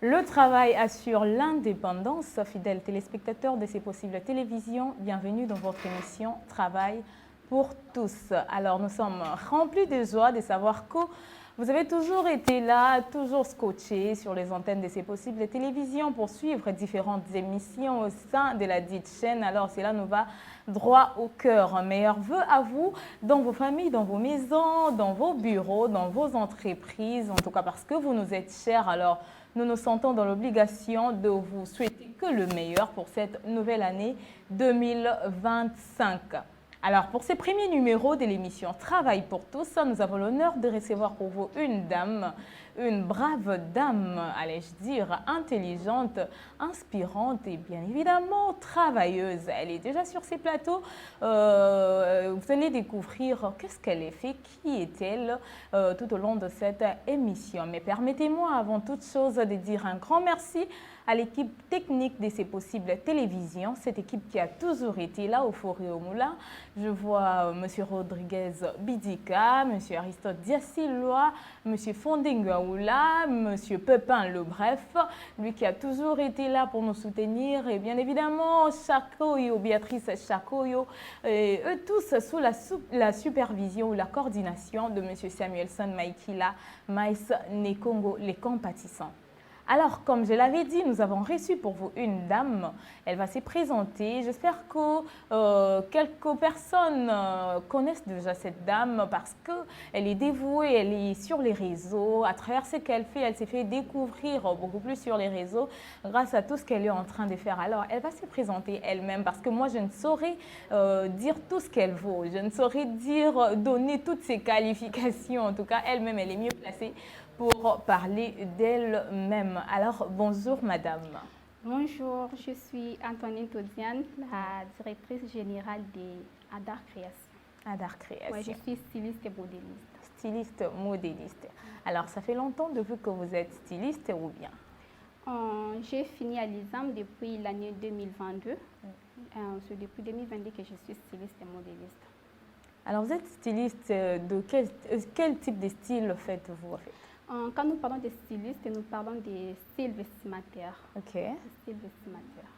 Le travail assure l'indépendance. Fidèles téléspectateurs de C'est possible télévision, bienvenue dans votre émission Travail pour tous. Alors nous sommes remplis de joie de savoir que vous avez toujours été là, toujours scotché sur les antennes de C'est possible télévision pour suivre différentes émissions au sein de la dite chaîne. Alors cela nous va droit au cœur. Meilleurs vœux à vous dans vos familles, dans vos maisons, dans vos bureaux, dans vos entreprises. En tout cas parce que vous nous êtes chers. Alors nous nous sentons dans l'obligation de vous souhaiter que le meilleur pour cette nouvelle année 2025. Alors, pour ces premiers numéros de l'émission Travail pour tous, nous avons l'honneur de recevoir pour vous une dame, une brave dame, allais-je dire, intelligente, inspirante et bien évidemment travailleuse. Elle est déjà sur ces plateaux. Vous allez découvrir qu'est-ce qu'elle a fait, qui est-elle tout au long de cette émission. Mais permettez-moi avant toute chose de dire un grand merci à l'équipe technique de C'est possible télévision, cette équipe qui a toujours été là au Four et au Moulin. Je vois M. Rodriguez Bidika, M. Aristote Diassiloa, M. Fondingaoula, M. Pepin Lebref, lui qui a toujours été là pour nous soutenir, et bien évidemment Chakoyo, Béatrice Chakoyo, et eux tous sous la supervision ou la coordination de M. Samuelson Maïkila, Maïs Nekongo, les compatissants. Alors, comme je l'avais dit, nous avons reçu pour vous une dame. Elle va se présenter. J'espère que quelques personnes connaissent déjà cette dame parce qu'elle est dévouée, elle est sur les réseaux. À travers ce qu'elle fait, elle s'est fait découvrir beaucoup plus sur les réseaux grâce à tout ce qu'elle est en train de faire. Alors, elle va se présenter elle-même parce que moi, je ne saurais dire tout ce qu'elle vaut. Je ne saurais donner toutes ses qualifications. En tout cas, elle-même, elle est mieux placée pour parler d'elle-même. Alors, bonjour madame. Bonjour, je suis Antonine Todiane, la directrice générale d'Adar Création. Adar Création. Ouais, je suis styliste et modéliste. Styliste, modéliste. Alors, ça fait longtemps depuis que vous êtes styliste ou bien? J'ai fini à l'ISAM depuis l'année 2022. C'est depuis 2022 que je suis styliste et modéliste. Alors, vous êtes styliste de quel type de style faites-vous en fait? Quand nous parlons de styliste, nous parlons des styles vestimentaires. Ok. Des styles vestimentaires.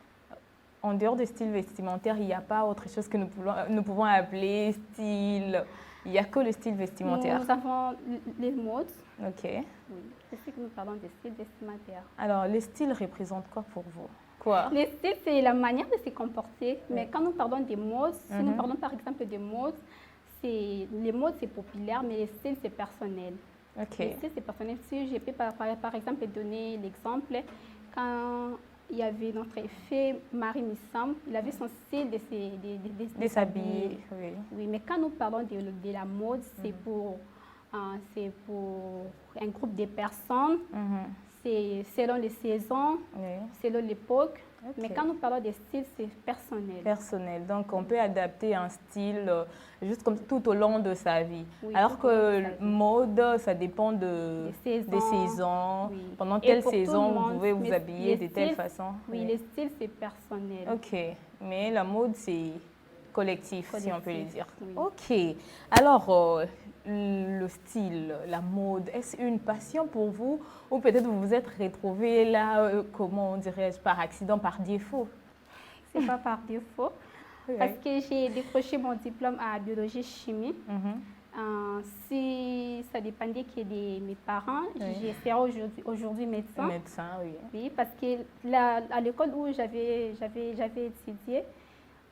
En dehors des styles vestimentaires, il n'y a pas autre chose que nous pouvons appeler style. Il n'y a que le style vestimentaire. Nous avons les modes. Ok. Oui, c'est ce que nous parlons des styles vestimentaires. Alors, les styles représentent quoi pour vous? Quoi? Les styles, c'est la manière de se comporter. Mais quand nous parlons des modes, si nous parlons par exemple des modes, les modes c'est populaire, mais les styles c'est personnel. Okay. C'est personnel. Si je peux par exemple donner l'exemple, quand il y avait notre fée Marie Missam, il avait son style de s'habiller. Oui. Oui, mais quand nous parlons de la mode, c'est pour un groupe de personnes, c'est selon les saisons, selon l'époque. Okay. Mais quand nous parlons de style, c'est personnel. Personnel. Donc, on peut adapter un style juste comme tout au long de sa vie. Oui, alors que mode, ça dépend des saisons. Oui. Pendant quelle saison vous pouvez vous habiller de telle façon. Oui, le style, c'est personnel. OK. Mais la mode, c'est collectif, si on peut le dire. Oui. OK. Alors, le style, la mode, est-ce une passion pour vous ou peut-être vous vous êtes retrouvé là, comment dirais-je, par accident, par défaut? C'est pas par défaut, parce que j'ai décroché mon diplôme à biologie-chimie. Si ça dépendait que de mes parents, je serais aujourd'hui médecin. Médecin, oui. Oui, parce que à l'école où j'avais étudié,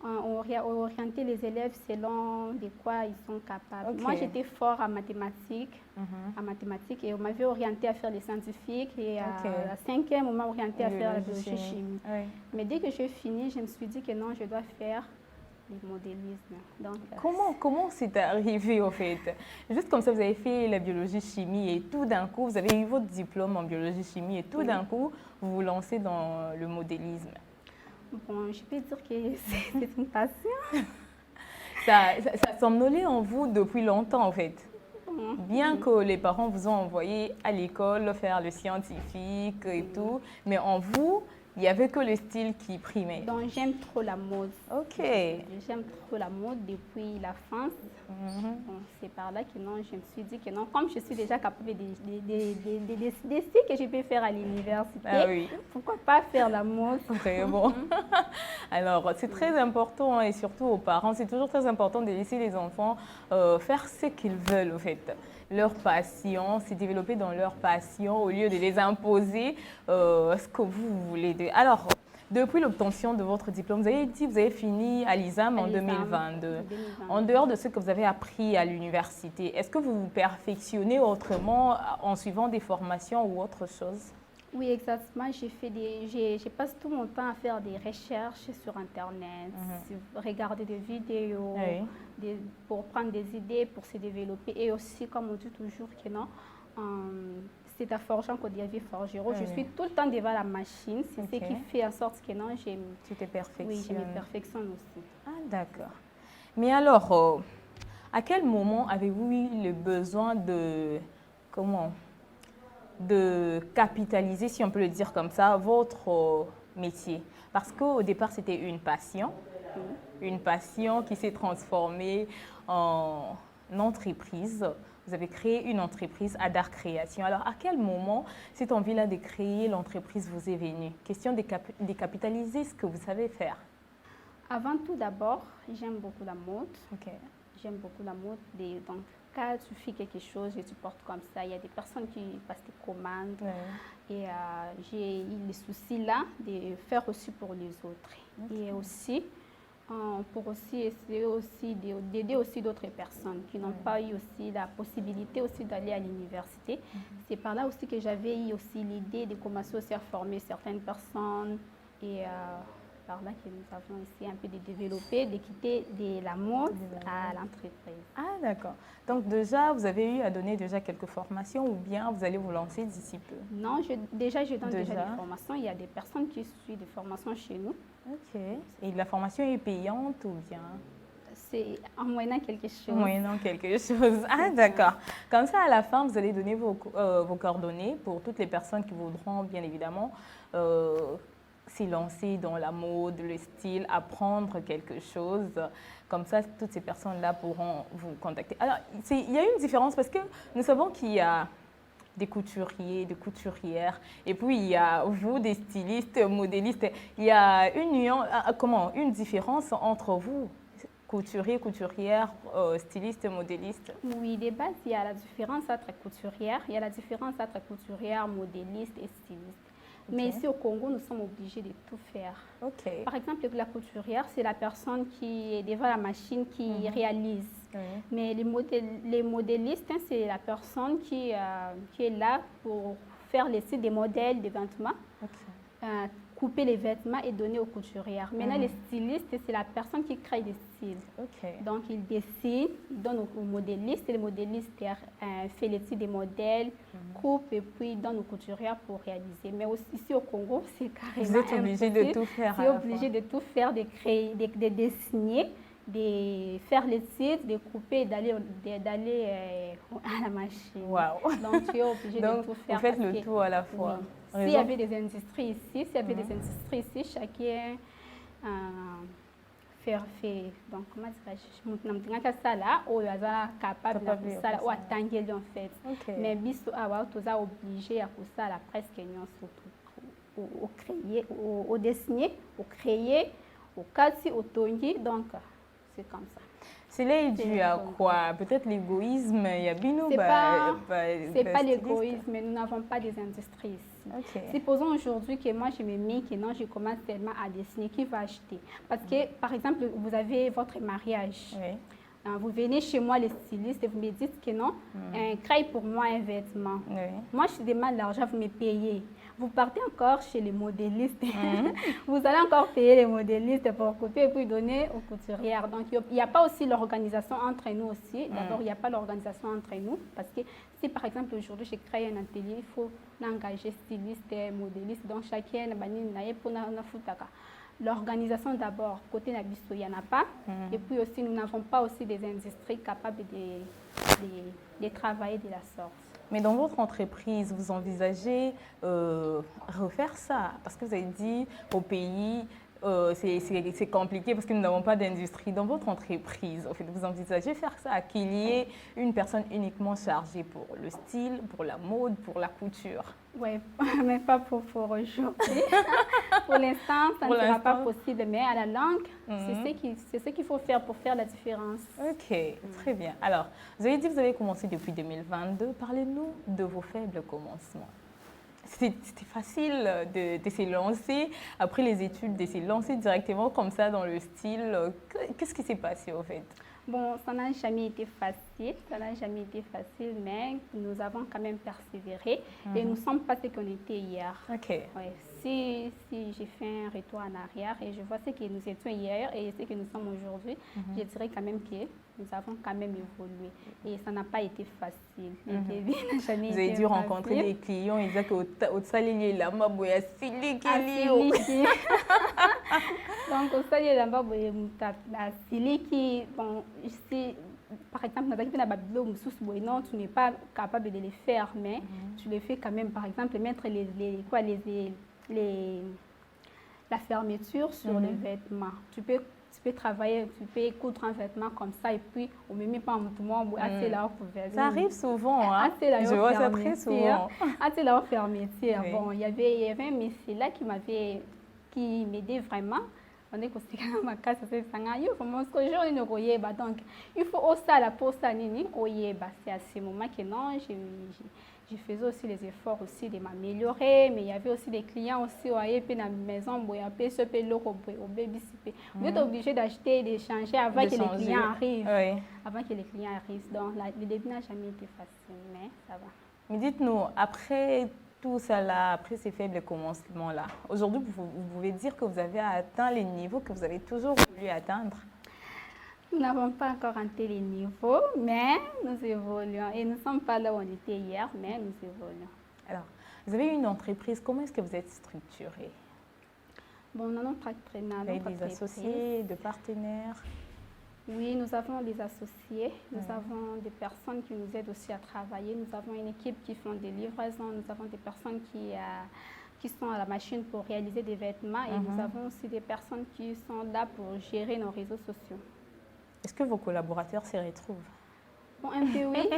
on orientait les élèves selon de quoi ils sont capables. Okay. Moi, j'étais fort en mathématiques, et on m'avait orienté à faire les scientifiques et à la 5e, on m'a orienté à faire la biologie-chimie. Oui. Mais dès que j'ai fini, je me suis dit que non, je dois faire le modélisme. Donc, comment c'est arrivé au fait? Juste comme ça, vous avez fait la biologie-chimie et tout d'un coup, vous avez eu votre diplôme en biologie-chimie et tout d'un coup, vous vous lancez dans le modélisme. Bon, je peux dire que c'est une passion. Ça somnolait en vous depuis longtemps, en fait. Bien que les parents vous ont envoyé à l'école faire le scientifique et tout, mais en vous, Il n'y avait que le style qui primait. Donc, j'aime trop la mode. Ok. J'aime trop la mode depuis la France. Donc, c'est par là que non, je me suis dit que non, comme je suis déjà capable des styles que je peux faire à l'université, pourquoi pas faire la mode? Très bon. Alors, c'est très important, et surtout aux parents, c'est toujours très important de laisser les enfants faire ce qu'ils veulent, en fait. Leur passion, c'est développer dans leur passion au lieu de les imposer ce que vous voulez. Alors, depuis l'obtention de votre diplôme, vous avez dit que vous avez fini à l'ISAM en 2022. En dehors de ce que vous avez appris à l'université, est-ce que vous vous perfectionnez autrement en suivant des formations ou autre chose? Oui, exactement. Je passe tout mon temps à faire des recherches sur Internet, regarder des vidéos pour prendre des idées, pour se développer. Et aussi, comme on dit toujours que non, c'est à forgeant qu'on devient forgeron. Je suis tout le temps devant la machine. C'est ce qui fait en sorte que non, tu te perfectionnes. Oui, je me perfectionne aussi. Ah, d'accord. Mais alors, à quel moment avez-vous eu le besoin de capitaliser, si on peut le dire comme ça, votre métier? Parce qu'au départ, c'était une passion qui s'est transformée en entreprise. Vous avez créé une entreprise, Adar Création. Alors, à quel moment cette envie-là de créer l'entreprise vous est venue? Question de capitaliser ce que vous savez faire. Avant tout, d'abord, j'aime beaucoup la mode. Okay. J'aime beaucoup la mode. Donc, quand tu fais quelque chose, je supporte comme ça. Il y a des personnes qui passent des commandes. Et j'ai eu le souci là de faire aussi pour les autres. Et aussi, pour aussi essayer aussi d'aider aussi d'autres personnes qui n'ont pas eu aussi la possibilité aussi d'aller à l'université. C'est par là aussi que j'avais eu aussi l'idée de commencer aussi à former certaines personnes et par là que nous avons essayé un peu de développer, de quitter de la mode à l'entreprise. Ah, d'accord. Donc déjà, vous avez eu à donner déjà quelques formations ou bien vous allez vous lancer d'ici peu? Non, je donne déjà des formations. Il y a des personnes qui suivent des formations chez nous. Ok. Et la formation est payante ou bien? C'est en moyennant quelque chose. Moyennant quelque chose. Ah, d'accord. Comme ça, à la fin, vous allez donner vos coordonnées pour toutes les personnes qui voudront, bien évidemment, s'y lancer dans la mode, le style, apprendre quelque chose. Comme ça, toutes ces personnes-là pourront vous contacter. Alors, il y a une différence parce que nous savons qu'il y a des couturiers, des couturières, et puis il y a vous, des stylistes, modélistes. Il y a une différence entre vous, couturier, couturière, styliste, modéliste? Oui, de base, il y a la différence entre couturière, il y a la différence entre couturière, modéliste et styliste. Mais ici au Congo, nous sommes obligés de tout faire. Par exemple, la couturière, c'est la personne qui est devant la machine qui réalise. Mais les modélistes, c'est la personne qui est là pour faire les sites des modèles de vêtements, couper les vêtements et donner aux couturières. Maintenant, les stylistes, c'est la personne qui crée des styles. Donc, il dessine, il donne aux modélistes, et le modéliste fait les styles des modèles, coupe et puis donne aux couturières pour réaliser. Mais aussi, ici au Congo, c'est carrément vous êtes obligé de tout faire. Vous êtes obligé de tout faire, de créer, de dessiner, de faire les sites, de couper et d'aller à la machine. Wow. Donc, tu es obligé de tout faire. Vous faites le tout à la fois. S'il y avait des industries ici, chacun fait. Donc, comment dirais-je? Ça là, où il y a capable de ça, ou attendre en fait. Mais biso tu es obligé à ça la presque au créer, au dessiner, au créer, au casser, au tonner. Donc, c'est comme ça. Cela est dû à quoi? Peut-être l'égoïsme, il y a bino. C'est pas l'égoïsme, mais nous n'avons pas des industries ici. Supposons aujourd'hui que moi je me mets que non, je commence tellement à dessiner, qui va acheter? Parce que, par exemple, vous avez votre mariage. Vous venez chez moi, les stylistes, et vous me dites que non, crée pour moi un vêtement. Moi, je demande l'argent, vous me payez. Vous partez encore chez les modélistes. Vous allez encore payer les modélistes pour couper et puis donner aux couturières. Donc, il n'y a pas aussi l'organisation entre nous aussi. D'abord, il n'y a pas l'organisation entre nous. Parce que si, par exemple, aujourd'hui, je crée un atelier, il faut engager styliste et modéliste. Donc, chacun pour l'organisation d'abord, côté Nabiso, il n'y en a pas. Et puis aussi, nous n'avons pas aussi des industries capables de travailler de la sorte. Mais dans votre entreprise, vous envisagez refaire ça? Parce que vous avez dit au pays, c'est compliqué parce que nous n'avons pas d'industrie. Dans votre entreprise, en fait, vous envisagez faire ça, qu'il y ait une personne uniquement chargée pour le style, pour la mode, pour la couture? Oui, mais pas pour aujourd'hui. Pour l'instant, ça ne sera pas possible, mais à la langue, c'est ce qu'il faut faire pour faire la différence. Ok, très bien. Alors, vous avez dit que vous avez commencé depuis 2022. Parlez-nous de vos faibles commencements. C'était facile de se lancer, après les études, de se lancer directement comme ça dans le style. Qu'est-ce qui s'est passé au fait? Bon, ça n'a jamais été facile, mais nous avons quand même persévéré et nous ne sommes pas ce qu'on était hier. Ok. Ouais. Si j'ai fait un retour en arrière et je vois ce que nous étions hier et ce que nous sommes aujourd'hui, je dirais quand même que nous avons quand même évolué. Et ça n'a pas été facile. Vous avez dû rencontrer des clients, ils disaient que au salé là, ma boya sili donc au salé là, ma boya sili qui, bon, ici, par exemple, non, tu n'es pas capable de les faire, mais tu les fais quand même. Par exemple, mettre la fermeture sur les vêtements. Tu peux travailler, tu peux coudre un vêtement comme ça et puis on ne met pas en mouvement. Ça arrive souvent, hein? Je vois ça très souvent. La fermeture. Bon, il y avait un monsieur là qui m'aidait vraiment. On est considéré ma casa c'est donc il faut aussi la poste c'est à ce moment que non je faisais aussi les efforts aussi de m'améliorer, mais il y avait aussi des clients aussi à la maison vous êtes obligé d'acheter, d'échanger avant que les clients arrivent. Oui. Avant que les clients arrivent. Donc le début n'a jamais été facile, mais ça va. Mais dites-nous, après tout ça là, après ces faibles commencements là, aujourd'hui vous pouvez dire que vous avez atteint les niveaux que vous avez toujours voulu atteindre? Nous n'avons pas encore atteint les niveaux, mais nous évoluons. Et nous ne sommes pas là où on était hier, mais nous évoluons. Alors, vous avez une entreprise, comment est-ce que vous êtes structurée? Bon, nous avons des associés, des partenaires? Oui, nous avons des associés, nous avons des personnes qui nous aident aussi à travailler, nous avons une équipe qui font des livraisons, nous avons des personnes qui sont à la machine pour réaliser des vêtements et nous avons aussi des personnes qui sont là pour gérer nos réseaux sociaux. Est-ce que vos collaborateurs s'y retrouvent? Bon, un peu oui.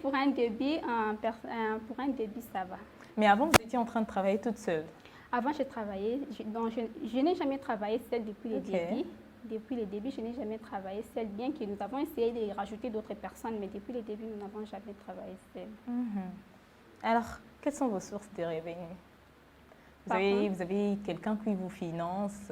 Pour un début, ça va. Mais avant, vous étiez en train de travailler toute seule? Avant, je travaillais, je n'ai jamais travaillé seule depuis le début. Depuis le début, je n'ai jamais travaillé seule, bien que nous avons essayé de rajouter d'autres personnes, mais depuis le début, nous n'avons jamais travaillé seule. Alors, quelles sont vos sources de revenus? Vous avez quelqu'un qui vous finance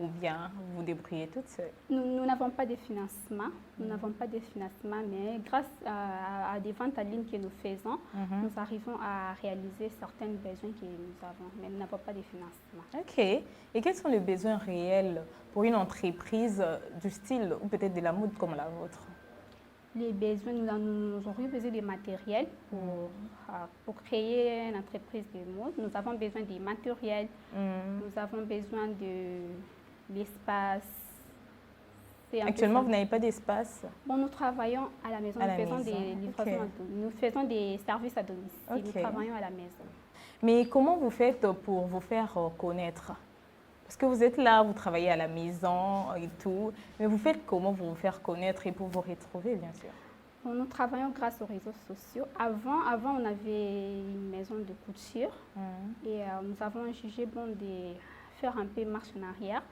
ou bien vous vous débrouillez toute seule? Nous n'avons pas de financement. Nous n'avons pas de financement, mais grâce à des ventes en ligne que nous faisons, nous arrivons à réaliser certains besoins que nous avons, mais nous n'avons pas de financement. Ok. Et quels sont les besoins réels pour une entreprise du style ou peut-être de la mode comme la vôtre? Les besoins, nous aurions besoin de matériel pour créer une entreprise de mode. Nous avons besoin de matériel, nous avons besoin de l'espace. Actuellement, vous n'avez pas d'espace? Bon, nous travaillons à la maison, nous faisons des services à domicile, nous travaillons à la maison. Mais comment vous faites pour vous faire connaître? Parce que vous êtes là, vous travaillez à la maison et tout, mais vous faites comment pour vous faire connaître et pour vous retrouver, bien sûr? Bon, nous travaillons grâce aux réseaux sociaux. Avant, on avait une maison de couture et nous avons jugé bon de faire un peu marche en arrière.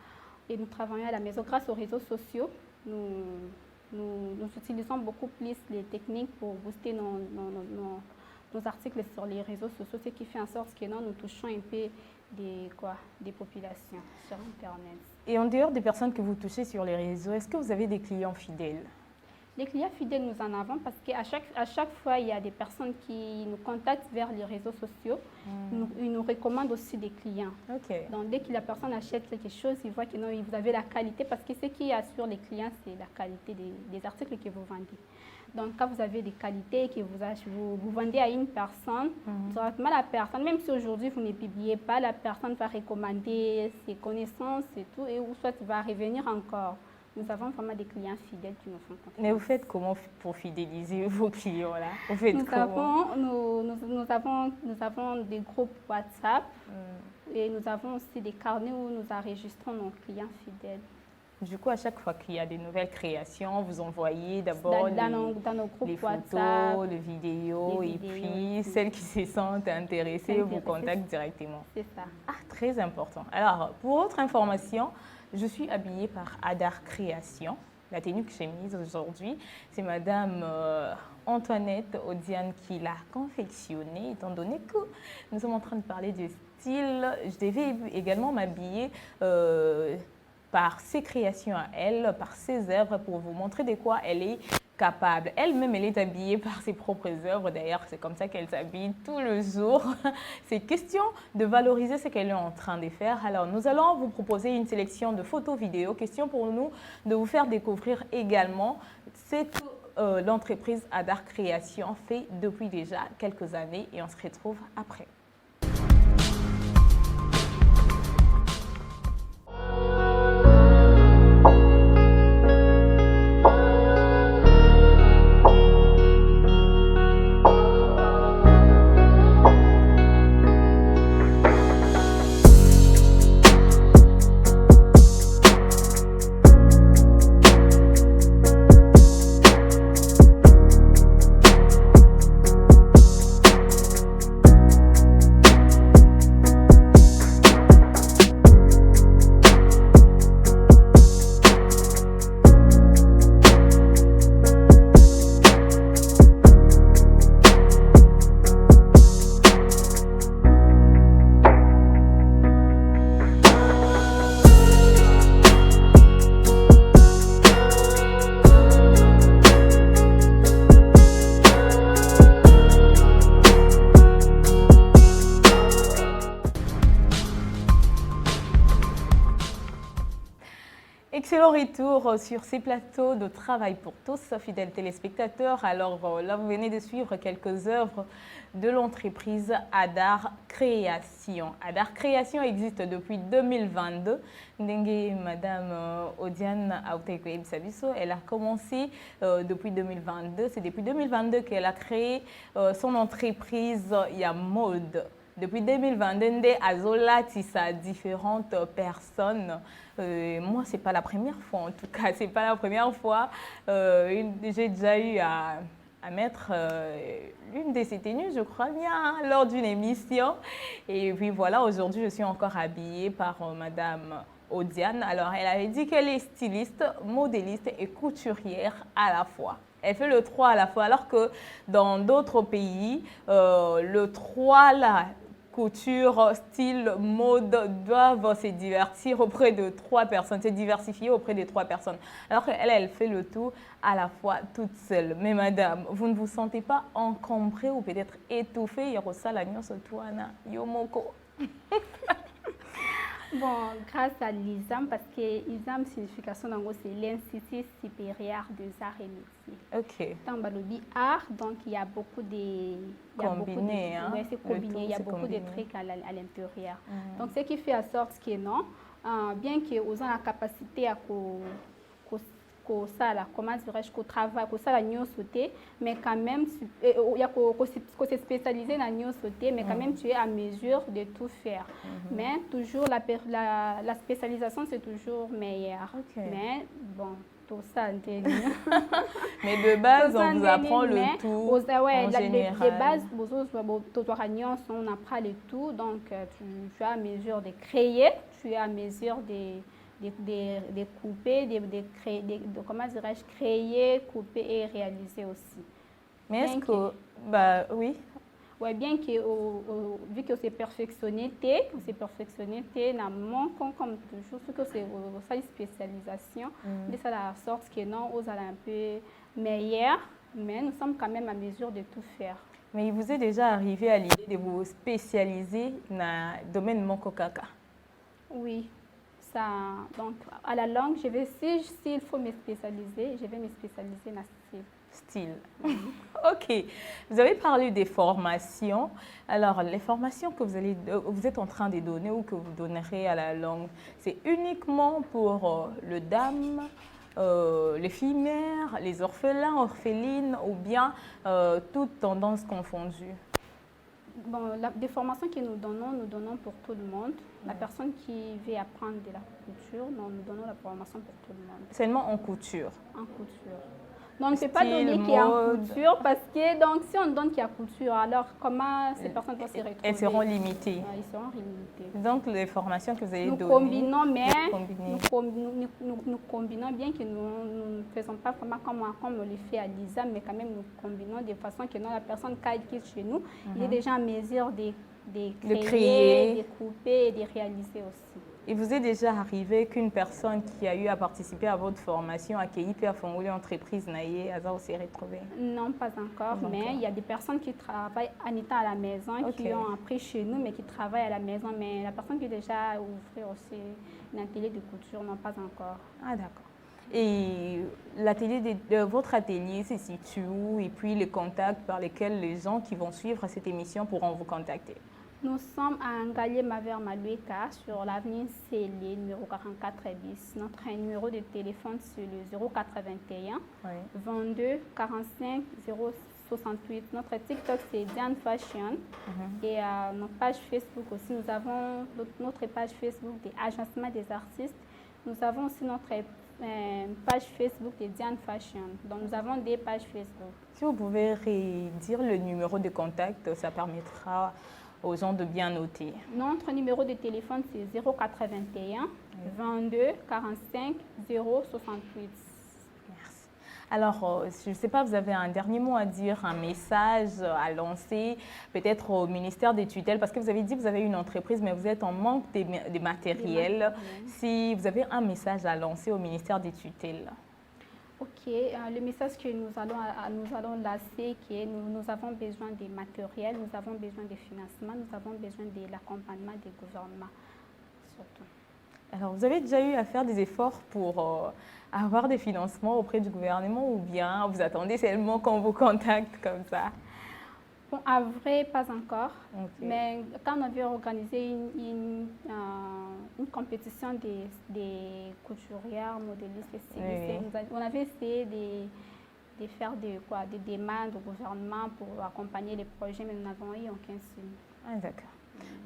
Et nous travaillons à la maison grâce aux réseaux sociaux. Nous utilisons beaucoup plus les techniques pour booster nos articles sur les réseaux sociaux, ce qui fait en sorte que nous touchons un peu des populations sur Internet. Et en dehors des personnes que vous touchez sur les réseaux, est-ce que vous avez des clients fidèles? Les clients fidèles, nous en avons parce qu'à chaque fois, il y a des personnes qui nous contactent vers les réseaux sociaux. Ils nous recommandent aussi des clients. Donc, dès que la personne achète quelque chose, ils voient que non, vous avez la qualité parce que ce qui assure les clients, c'est la qualité des articles que vous vendez. Donc, quand vous avez des qualités que vous vendez à une personne, directement la personne, même si aujourd'hui vous ne publiez pas, la personne va recommander ses connaissances et tout, et ou soit va revenir encore. nous avons vraiment des clients fidèles qui nous font confiance. Mais vous faites comment pour fidéliser vos clients là? Vous faites comment? Nous avons des groupes WhatsApp et nous avons aussi des carnets où nous enregistrons nos clients fidèles. Du coup, à chaque fois qu'il y a des nouvelles créations, vous envoyez d'abord dans nos groupes les WhatsApp, photos, les vidéos, et puis celles qui se sentent intéressées vous contactent directement. C'est ça. Ah, très important. Alors, pour autre information, je suis habillée par Adar Création. La tenue que j'ai mise aujourd'hui, c'est Madame Antoinette Odiane qui l'a confectionnée, étant donné que nous sommes en train de parler de style. Je devais également m'habiller par ses créations à elle, par ses œuvres, pour vous montrer de quoi elle est capable. Elle-même, elle est habillée par ses propres œuvres. D'ailleurs, c'est comme ça qu'elle s'habille tout le jour. C'est question de valoriser ce qu'elle est en train de faire. Alors, nous allons vous proposer une sélection de photos, vidéos. Question pour nous de vous faire découvrir également ce que l'entreprise Adar Création fait depuis déjà quelques années. Et on se retrouve après. Excellent retour sur ces plateaux de travail pour tous, fidèles téléspectateurs. Alors là, vous venez de suivre quelques œuvres de l'entreprise Adar Création. Adar Création existe depuis 2022. Madame Odiane Aoutekoye Bisabiso, elle a commencé depuis 2022. C'est depuis 2022 qu'elle a créé son entreprise Yamode. Depuis 2022, Azola tissa différentes personnes. Moi, ce n'est pas la première fois, en tout cas, ce n'est pas la première fois. J'ai déjà eu à mettre l'une de ces tenues, je crois bien, lors d'une émission. Et puis voilà, aujourd'hui, je suis encore habillée par Madame Odiane. Alors, elle avait dit qu'elle est styliste, modéliste et couturière à la fois. Elle fait le 3 à la fois, alors que dans d'autres pays, le 3 là, couture, style, mode, doivent se divertir auprès de 3 personnes, se diversifier auprès de 3 personnes. Alors qu'elle, elle fait le tout à la fois toute seule. Mais madame, vous ne vous sentez pas encombrée ou peut-être étouffée? Yomoko. Bon, grâce à l'ISAM, parce que l'ISAM, signification d'ango, c'est l'Institut supérieur des arts et métiers. Ok. Dans le art, donc il y a beaucoup de... Combiné, hein? Oui, c'est combiné, il y a beaucoup de trucs à l'intérieur. Donc, ce qui fait en sorte que non, bien qu'ils ont la capacité à comment dirais-je, qu'au travail, qu'au ça la sauter, mais quand même, il y a qu'on se spécialiser dans la sauter, mais quand même tu es à mesure de tout faire. Mais toujours la spécialisation c'est toujours meilleur. Okay. Mais bon, tout ça, mais de base, on vous apprend le tout. Ouais, en général. De base, on apprend le tout, donc tu es à mesure de créer, tu es à mesure de couper, comment dirais-je, créer, couper et réaliser aussi. Mais est-ce que, bah oui. Oui, bien que, vu que c'est perfectionné, dans mon compte, comme toujours, ce que c'est une spécialisation, de ça la sorte que non, on a un peu meilleur, mais nous sommes quand même à mesure de tout faire. Mais il vous est déjà arrivé à l'idée de vous spécialiser dans le domaine Mokokaka? Oui. Ça, donc, à la langue, s'il faut me spécialiser, je vais me spécialiser dans le style. Ok. Vous avez parlé des formations. Alors, les formations que vous êtes en train de donner ou que vous donnerez à la langue, c'est uniquement pour le dame, les filles mères, les orphelins, orphelines ou bien toutes tendances confondues? Bon, des formations que nous donnons pour tout le monde. La personne qui veut apprendre de la couture, nous donnons la formation pour tout le monde. Seulement en couture? En couture. Donc, on ne peut pas donner qu'il y a en couture parce que donc, si on donne qu'il y a couture, alors comment ces personnes vont se retrouver? Elles seront limitées. Ils seront limitées. Donc, les formations que vous avez données... Nous combinons bien que nous ne faisons pas vraiment comme on le fait à l'ISA, mais quand même nous combinons de façon que la personne qui est chez nous, il est déjà en mesure de créer, de couper et de réaliser aussi. Il vous est déjà arrivé qu'une personne qui a eu à participer à votre formation à Kéipé, à Fongoulé, entreprise Naïe, Azao s'est retrouvée? Non, pas encore, mais il y a des personnes qui travaillent en étant à la maison, qui ont appris chez nous, mais qui travaillent à la maison. Mais la personne qui a déjà ouvert aussi un atelier de couture, non, pas encore. Ah, d'accord. Et l'atelier votre atelier se situe où? Et puis les contacts par lesquels les gens qui vont suivre cette émission pourront vous contacter? Nous sommes à Ngalié Maver Malueka sur l'avenue Célé, numéro 44 bis. Notre numéro de téléphone, c'est le 081 22 45 068. Notre TikTok, c'est Diane Fashion. Et notre page Facebook aussi, nous avons notre page Facebook des agencements des artistes. Nous avons aussi notre page Facebook de Diane Fashion. Donc, nous avons des pages Facebook. Si vous pouvez redire le numéro de contact, ça permettra aux gens de bien noter. Notre numéro de téléphone, c'est 081 22 45 068. Merci. Alors, je ne sais pas, vous avez un dernier mot à dire, un message à lancer, peut-être au ministère des tutelles, parce que vous avez dit que vous avez une entreprise, mais vous êtes en manque de matériel. Si vous avez un message à lancer au ministère des tutelles. Ok, le message que nous allons lancer, qui est nous avons besoin de matériel, nous avons besoin de financement, nous avons besoin de l'accompagnement du gouvernement, surtout. Alors, vous avez déjà eu à faire des efforts pour avoir des financements auprès du gouvernement ou bien vous attendez seulement qu'on vous contacte comme ça? Bon, à vrai, pas encore. Mais quand on avait organisé une compétition des couturières, modélistes et stylistes, on avait essayé de faire des demandes au gouvernement pour accompagner les projets, mais nous n'avons eu aucun signe. Ah, d'accord.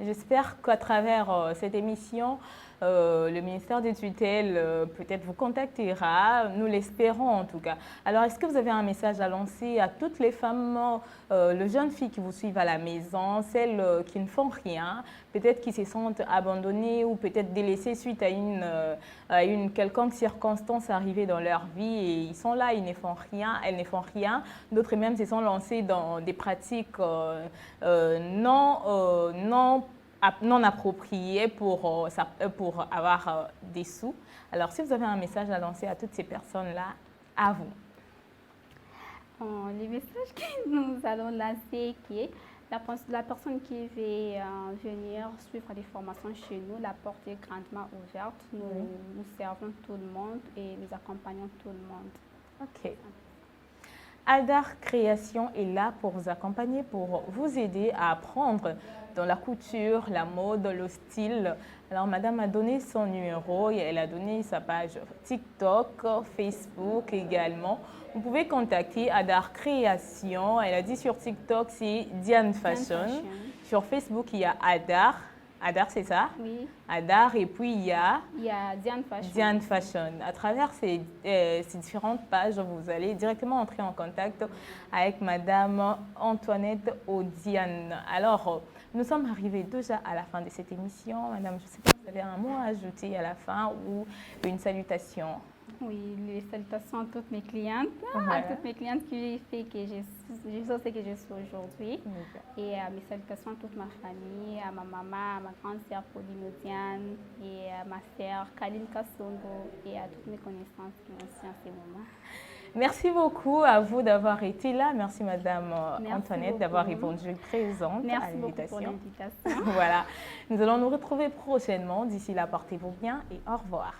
J'espère qu'à travers cette émission, le ministère des tutelles peut-être vous contactera, nous l'espérons en tout cas. Alors, est-ce que vous avez un message à lancer à toutes les femmes, les jeunes filles qui vous suivent à la maison, celles qui ne font rien, peut-être qui se sentent abandonnées ou peut-être délaissées suite à une quelconque circonstance arrivée dans leur vie et ils sont là, ils ne font rien, elles ne font rien. D'autres même se sont lancées dans des pratiques non appropriées pour avoir des sous. Alors, si vous avez un message à lancer à toutes ces personnes-là, à vous. Le message que nous allons lancer, qui est la personne qui veut venir suivre des formations chez nous, la porte est grandement ouverte. Nous servons tout le monde et nous accompagnons tout le monde. Ok. Adar Création est là pour vous accompagner, pour vous aider à apprendre dans la couture, la mode, le style. Alors, madame a donné son numéro et elle a donné sa page TikTok, Facebook également. Vous pouvez contacter Adar Création. Elle a dit sur TikTok, c'est Diane Fashion. Sur Facebook, il y a Adar. Adar, c'est ça? Oui. Adar, et puis il y a Diane Fashion. Diane Fashion. À travers ces différentes pages, vous allez directement entrer en contact avec madame Antoinette Odiane. Alors, nous sommes arrivés déjà à la fin de cette émission. Madame, je ne sais pas si vous avez un mot à ajouter à la fin ou une salutation. Oui, les salutations à toutes mes clientes, à toutes mes clientes qui fait que je sais ce que je suis aujourd'hui. Et mes salutations à toute ma famille, à ma maman, à ma grande sœur Pauline Odiane et à ma sœur Kaline Kassongo et à toutes mes connaissances qui m'ont aussi en ce moment. Merci beaucoup à vous d'avoir été là. Merci Madame Antoinette d'avoir répondu présente à l'invitation. Merci beaucoup pour l'invitation. Voilà. Nous allons nous retrouver prochainement. D'ici là, portez-vous bien et au revoir.